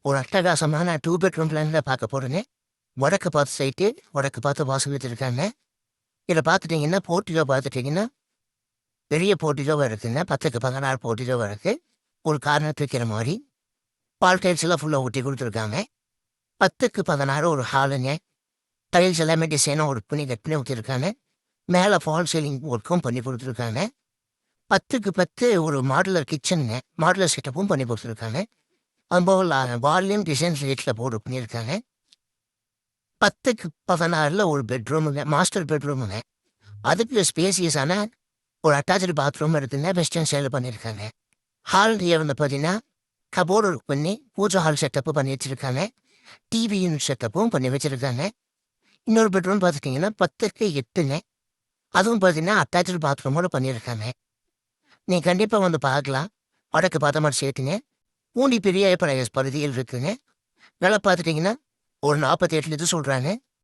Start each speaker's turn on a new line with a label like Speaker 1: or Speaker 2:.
Speaker 1: ஒரு அட்டகாசமான 2 பெட்ரூம் பிளான்ல பார்க்க போறேங்க. வடக்கு பார்த்த சைட்டு, வடக்கு பார்த்து வாசல் வச்சிருக்காங்க. இத பார்த்துட்டீங்கன்னா, போர்டிகோ பார்த்துட்டீங்கன்னா, பெரிய போர்டிகோவா இருக்குங்க. 10க்கு 16 போர்டிகோவா இருக்கு. ஒரு கார்னர் வைக்கிற மாரி. வால் டைல்ஸ் எல்லாம் ஃபுல்லா ஒட்டி குடுத்துருக்காங்க. 10க்கு 16 ஒரு ஹாலுங்க. டைல்ஸ் எல்லாமே டிசைனா ஒர்க் பண்ணி கட் பண்ணி ஊத்திருக்காங்க. மேல ஃபால் சீலிங் ஒர்க்கும் பண்ணி குடுத்துருக்காங்க. 10க்கு 10 ஒரு மாடுலர் கிச்சனுங்க. மாடுலர் செட்டப்பும் பண்ணி குடுத்துருக்காங்க. அதுபோக வால்லையும் டிசைன் லைட்ல போர்டு பண்ணியிருக்காங்க. 10க்கு 16ல ஒரு பெட்ரூமுங்க. மாஸ்டர் பெட்ரூமுங்க. அதுக்கு ஸ்பேசியஸான ஒரு அட்டாச்டு பாத்ரூம் இருக்குங்க. வெஸ்டர்ன் ஸ்டைல்ல பண்ணியிருக்காங்க. ஹால்லயே வந்து பார்த்தீங்கன்னா, கபோர்டு ஒர்க் பண்ணி பூஜை ஹால் செட்டப்பு பண்ணி வச்சிருக்காங்க. டிவி யூனிட் செட்டப்பும் பண்ணி வச்சிருக்காங்க. இன்னொரு பெட்ரூம் பார்த்துட்டீங்கன்னா 10க்கு 8ங்க. அதுவும் பார்த்தீங்கன்னா, அட்டாச்டு பாத்ரூமோட பண்ணியிருக்காங்க. நீங்க கண்டிப்பா வந்து பார்க்கலாம். வடக்கு பார்த்த மாரி சேட்டுங்க. பூண்டி பெரிய பகுதியில் இருக்குங்க. விலை பார்த்துட்டீங்கன்னா, ஒரு 48 லட்சம் சொல்றாங்க.